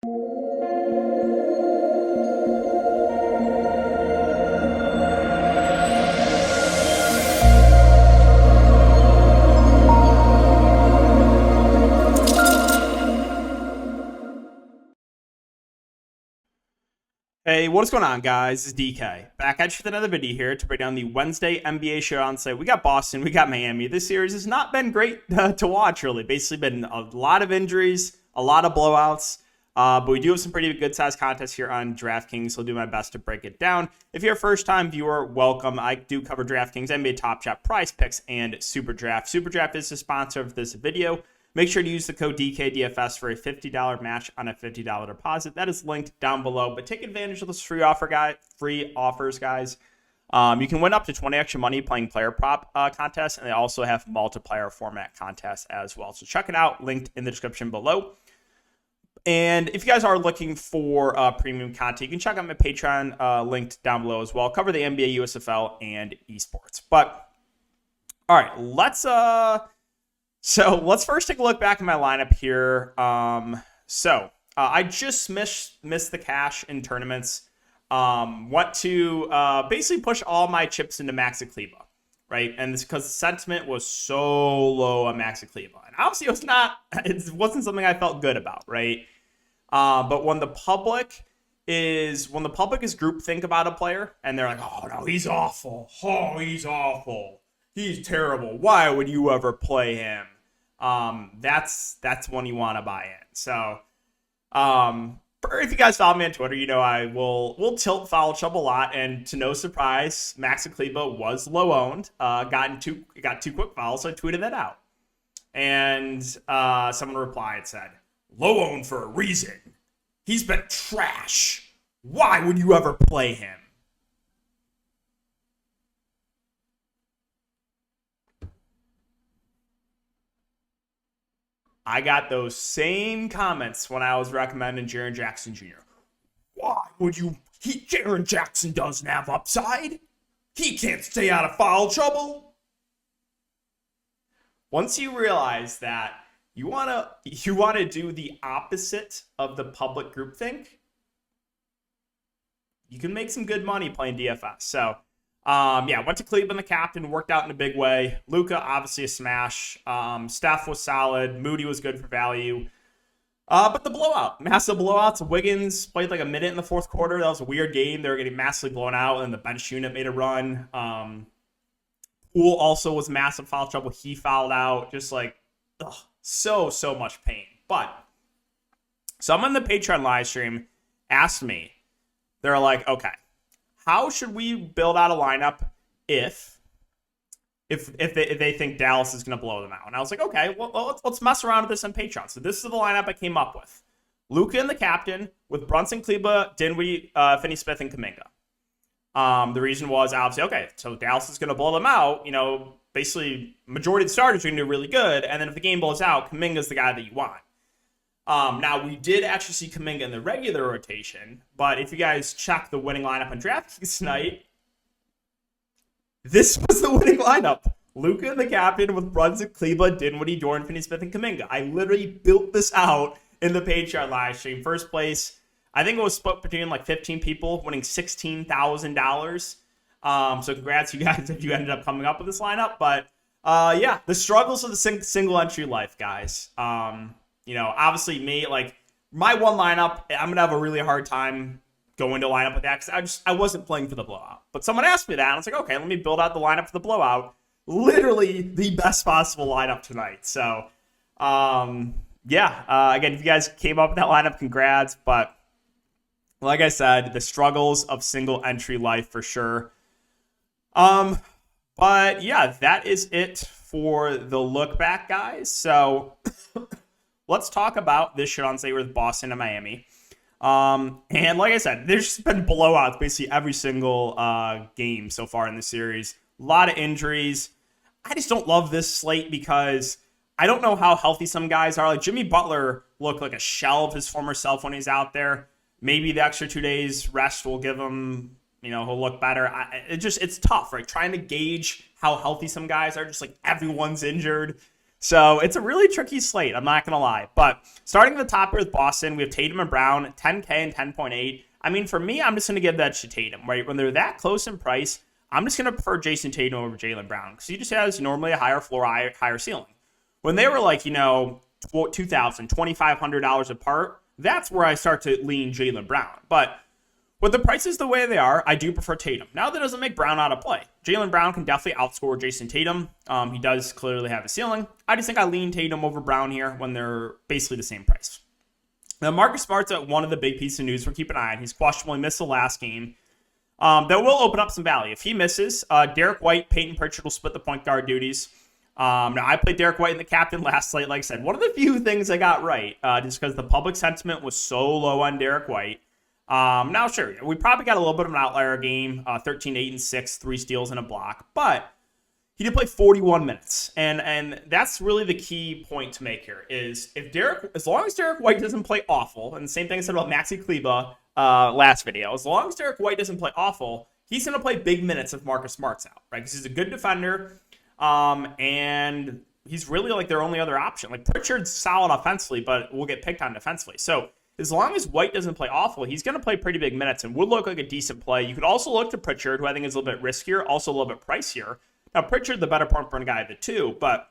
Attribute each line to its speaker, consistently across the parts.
Speaker 1: Hey, what's going on, guys? It's DK. Back at you with another video here to break down the Wednesday NBA showdown slate. We got Boston, we got Miami. This series has not been great to watch, really. Basically been a lot of injuries, a lot of blowouts. But we do have some pretty good-sized contests here on Draftkings, so I'll do my best to break it down. If you're a first-time viewer, welcome. I do cover Draftkings, NBA Top Shot, Prize Picks, and Super Draft. Super Draft is the sponsor of this video. Make sure to use the code DKDFS for a $50 match on a $50 deposit. That is linked down below. But take advantage of those free offers, guys. You can win up to 20 extra money playing player prop contests, and they also have multiplayer format contests as well. So check it out, linked in the description below. And if you guys are looking for premium content, you can check out my Patreon linked down below as well. Cover the NBA, USFL, and esports. But all right, let's first take a look back at my lineup here. I just missed the cash in tournaments. Want to basically push all my chips into Maxi Kleber, right? And it's because the sentiment was so low on Maxi Kleber. And obviously it wasn't something I felt good about, right? But when the public is groupthink about a player and they're like, oh no, he's awful. Oh, he's awful. He's terrible. Why would you ever play him? That's when you want to buy in. So, if you guys follow me on Twitter, you know I will tilt foul chub a lot, and to no surprise, Maxi Kleber was low owned. Got two quick fouls, so I tweeted that out, and someone replied said, "Low owned for a reason. He's been trash. Why would you ever play him?" I got those same comments when I was recommending Jaren Jackson Jr. Why would you? Jaren Jackson doesn't have upside. He can't stay out of foul trouble. Once you realize that you wanna do the opposite of the public groupthink, you can make some good money playing DFS. So. Went to Cleveland, the captain, worked out in a big way. Luka, obviously a smash. Steph was solid. Moody was good for value. But the blowout, massive blowouts. Wiggins played like a minute in the fourth quarter. That was a weird game. They were getting massively blown out, and the bench unit made a run. Poole also was massive foul trouble. He fouled out. Just like, so much pain. But someone in the Patreon live stream asked me, they're like, okay, how should we build out a lineup if they think Dallas is going to blow them out? And I was like, okay, well, let's mess around with this on Patreon. So this is the lineup I came up with. Luka and the captain with Brunson, Kleber, Dinwiddie, Finney-Smith, and Kuminga. The reason was obviously, okay, so Dallas is going to blow them out. You know, basically majority of the starters are going to do really good. And then if the game blows out, Kuminga's the guy that you want. Now, we did actually see Kuminga in the regular rotation, but if you guys check the winning lineup on Draftkings tonight, this was the winning lineup. Luka and the captain with Brunson, Kleber, Dinwiddie, Dorian Finney-Smith, and Kuminga. I literally built this out in the Patreon live stream. First place, I think it was split between like 15 people, winning $16,000. So congrats, you guys, if you ended up coming up with this lineup. But the struggles of the single entry life, guys. Obviously me, like my one lineup, I'm going to have a really hard time going to line up with that because I wasn't playing for the blowout. But someone asked me that, and I was like, okay, let me build out the lineup for the blowout. Literally the best possible lineup tonight. So, again, if you guys came up with that lineup, congrats. But like I said, the struggles of single entry life for sure. But yeah, that is it for the look back, guys. So let's talk about this showdown slate with Boston and Miami. And like I said, there's just been blowouts basically every single game so far in the series. A lot of injuries. I just don't love this slate because I don't know how healthy some guys are. Like Jimmy Butler looked like a shell of his former self when he's out there. Maybe the extra 2 days rest will give him, he'll look better. It's tough, right? Trying to gauge how healthy some guys are. Just like everyone's injured. So it's a really tricky slate, I'm not going to lie. But starting at the top here with Boston, we have Tatum and Brown, 10K and 10.8. I mean, for me, I'm just going to give that to Tatum, right? When they're that close in price, I'm just going to prefer Jason Tatum over Jaylen Brown because he just has normally a higher floor, higher ceiling. When they were like, $2,000, $2,500 apart, that's where I start to lean Jaylen Brown. But with the prices the way they are, I do prefer Tatum. Now, that doesn't make Brown out of play. Jaylen Brown can definitely outscore Jason Tatum. He does clearly have a ceiling. I just think I lean Tatum over Brown here when they're basically the same price. Now, Marcus Smart's at one of the big pieces of news we're keeping an eye on. He's questionable. He missed the last game. That will open up some value. If he misses, Derek White, Peyton Pritchard will split the point guard duties. Now, I played Derek White in the captain last slate. Like I said, one of the few things I got right, just because the public sentiment was so low on Derek White. Now, sure, we probably got a little bit of an outlier game, 13, 8, and 6, 3 steals and a block, but he did play 41 minutes, and that's really the key point to make here, is as long as Derek White doesn't play awful, and the same thing I said about Maxi Kleber last video, as long as Derek White doesn't play awful, he's going to play big minutes if Marcus Smart's out, right? Because he's a good defender, and he's really like their only other option. Like, Pritchard's solid offensively, but will get picked on defensively. So as long as White doesn't play awful, he's going to play pretty big minutes and would look like a decent play. You could also look to Pritchard, who I think is a little bit riskier, also a little bit pricier. Now, Pritchard, the better point per guy of the two, but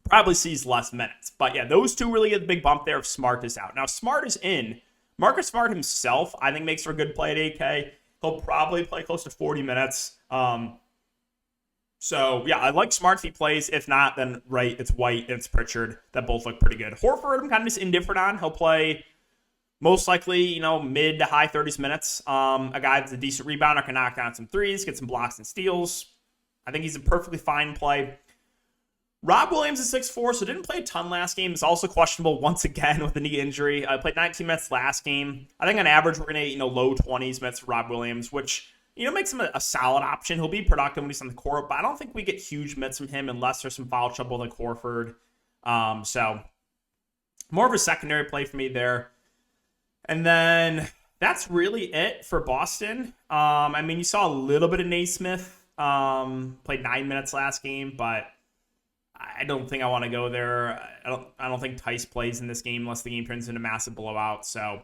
Speaker 1: probably sees less minutes. But yeah, those two really get the big bump there if Smart is out. Now, Smart is in. Marcus Smart himself, I think, makes for a good play at 8K. He'll probably play close to 40 minutes. So, yeah, I like Smart if he plays. If not, then, right, it's White and it's Pritchard that both look pretty good. Horford, I'm kind of just indifferent on. He'll play most likely, mid to high 30s minutes. A guy that's a decent rebounder, can knock down some threes, get some blocks and steals. I think he's a perfectly fine play. Rob Williams is 6'4", so didn't play a ton last game. He's also questionable once again with a knee injury. I played 19 minutes last game. I think on average we're going to low 20s minutes for Rob Williams, which makes him a solid option. He'll be productive when he's on the court, but I don't think we get huge minutes from him unless there's some foul trouble like Horford. So more of a secondary play for me there. And then that's really it for Boston. You saw a little bit of Naismith. Played 9 minutes last game, but I don't think I want to go there. I don't think Tice plays in this game unless the game turns into a massive blowout. So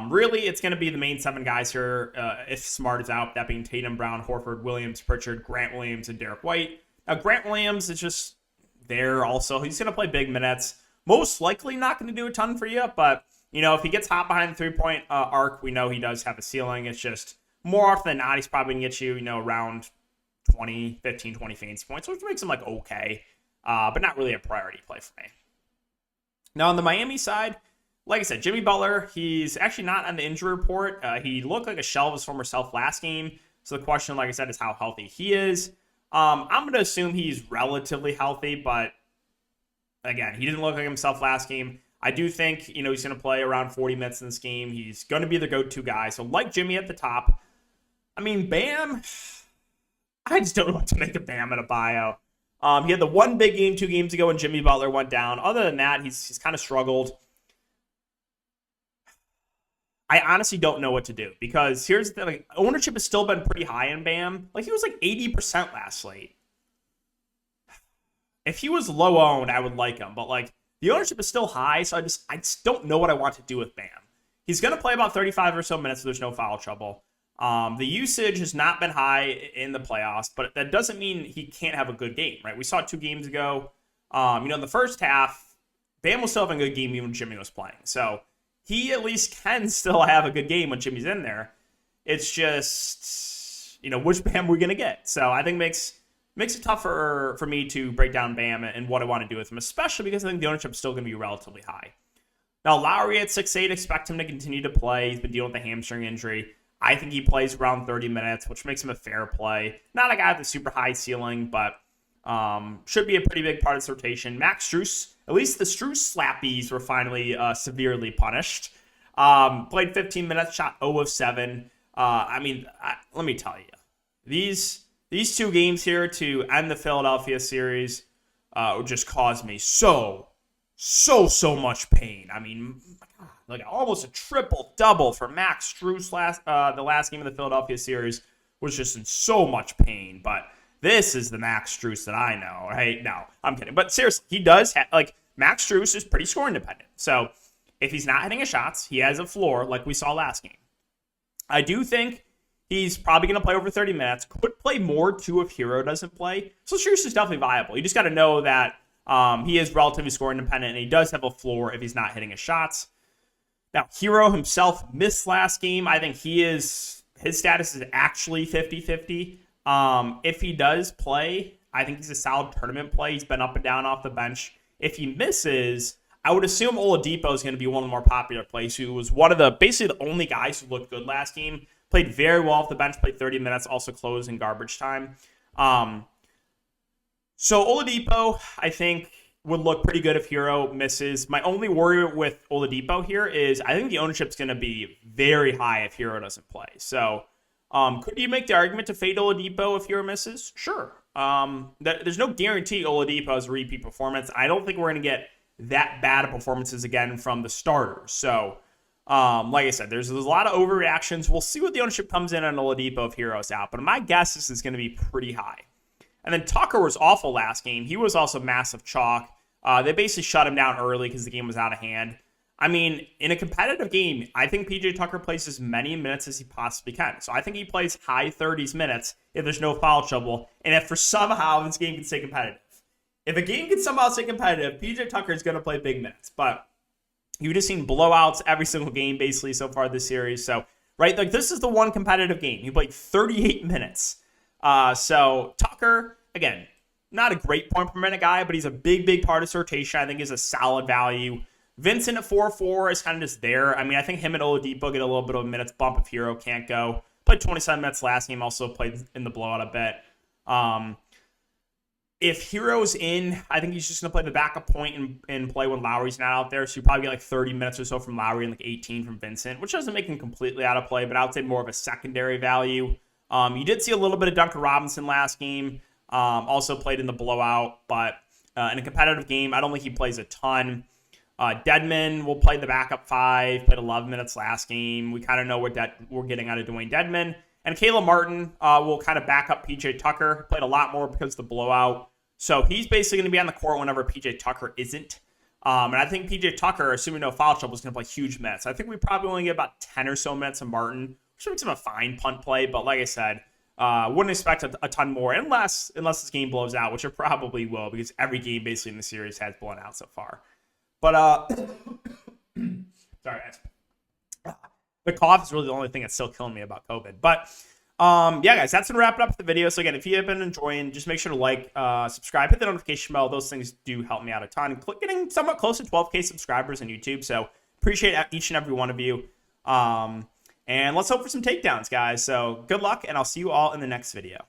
Speaker 1: really, it's going to be the main 7 guys here if Smart is out, that being Tatum, Brown, Horford, Williams, Pritchard, Grant Williams, and Derek White. Now, Grant Williams is just there also. He's going to play big minutes. Most likely not going to do a ton for you, but if he gets hot behind the three-point arc, we know he does have a ceiling. It's just more often than not, he's probably going to get you, around 15, 20 fantasy points, which makes him like okay, but not really a priority play for me. Now on the Miami side, like I said, Jimmy Butler, he's actually not on the injury report. He looked like a shell of his former self last game. So the question, like I said, is how healthy he is. I'm going to assume he's relatively healthy, but again, he didn't look like himself last game. I do think, he's going to play around 40 minutes in this game. He's going to be the go-to guy. So like Jimmy at the top, Bam, I just don't know what to make of Bam in a bio. He had the one big game 2 games ago when Jimmy Butler went down. Other than that, he's kind of struggled. I honestly don't know what to do because here's the thing. Ownership has still been pretty high in Bam. He was 80% last slate. If he was low owned, I would like him. But the ownership is still high, so I just don't know what I want to do with Bam. He's going to play about 35 or so minutes if there's no foul trouble. The usage has not been high in the playoffs, but that doesn't mean he can't have a good game, right? We saw 2 games ago. In the first half, Bam was still having a good game even when Jimmy was playing. So he at least can still have a good game when Jimmy's in there. It's just, which Bam we're going to get. So I think makes it tougher for me to break down Bam and what I want to do with him, especially because I think the ownership is still going to be relatively high. Now, Lowry at 6'8", expect him to continue to play. He's been dealing with a hamstring injury. I think he plays around 30 minutes, which makes him a fair play. Not a guy with a super high ceiling, but should be a pretty big part of this rotation. Max Strus, at least the Strus slappies were finally severely punished. Played 15 minutes, shot 0 of 7. Let me tell you, these 2 games here to end the Philadelphia series just caused me so much pain. Almost a triple-double for Max Strus the last game of the Philadelphia series was just in so much pain. But this is the Max Strus that I know, right? No, I'm kidding. But seriously, he does like Max Strus is pretty score independent. So if he's not hitting his shots, he has a floor like we saw last game. I do think he's probably going to play over 30 minutes. Could play more too if Hero doesn't play. So Strus is definitely viable. You just got to know that he is relatively score independent, and he does have a floor if he's not hitting his shots. Now, Hero himself missed last game. I think his status is actually 50-50. If he does play, I think he's a solid tournament play. He's been up and down off the bench. If he misses, I would assume Oladipo is going to be one of the more popular plays. He was one of the basically the only guys who looked good last game. Played very well off the bench, played 30 minutes, also closed in garbage time. So Oladipo, I think, would look pretty good if Hero misses. My only worry with Oladipo here is I think the ownership's going to be very high if Hero doesn't play. So could you make the argument to fade Oladipo if Hero misses? Sure. There's no guarantee Oladipo has a repeat performance. I don't think we're going to get that bad of performances again from the starters. So like I said, there's a lot of overreactions. We'll see what the ownership comes in on Oladipo if Hero's out. But my guess is going to be pretty high. And then Tucker was awful last game. He was also massive chalk. They basically shut him down early because the game was out of hand. I mean, in a competitive game, I think PJ Tucker plays as many minutes as he possibly can. So I think he plays high 30s minutes if there's no foul trouble. And if for somehow this game can stay competitive. If a game can somehow stay competitive, PJ Tucker is going to play big minutes. But you've just seen blowouts every single game basically so far this series. So, right, like this is the one competitive game. He played 38 minutes. So Tucker, again, not a great point per minute guy, but he's a big part of his rotation. I think he's a solid value. Vincent at 4-4 is kind of just there. I mean, I think him and Oladipo get a little bit of a minutes bump if Hero can't go. Played 27 minutes last game, also played in the blowout a bit. If Hero's in, I think he's just going to play the backup point and play when Lowry's not out there. So you probably get like 30 minutes or so from Lowry and like 18 from Vincent, which doesn't make him completely out of play, but I would say more of a secondary value. You did see a little bit of Duncan Robinson last game. Also played in the blowout, but in a competitive game, I don't think he plays a ton. Dedmon will play the backup 5, played 11 minutes last game. We kind of know what we're getting out of Dwayne Dedmon. And Caleb Martin will kind of back up PJ Tucker. Played a lot more because of the blowout. So he's basically going to be on the court whenever PJ Tucker isn't. And I think PJ Tucker, assuming no foul trouble, is going to play huge minutes. I think we probably only get about 10 or so minutes of Martin, which makes him a fine punt play. But like I said, wouldn't expect a ton more unless this game blows out, which it probably will because every game basically in the series has blown out so far. But sorry, the cough is really the only thing that's still killing me about COVID. But yeah, guys, that's gonna wrap it up for the video. So again, if you have been enjoying, just make sure to like, subscribe, hit the notification bell. Those things do help me out a ton. Getting somewhat close to 12K subscribers on YouTube. So appreciate each and every one of you. And let's hope for some takedowns, guys. So good luck, and I'll see you all in the next video.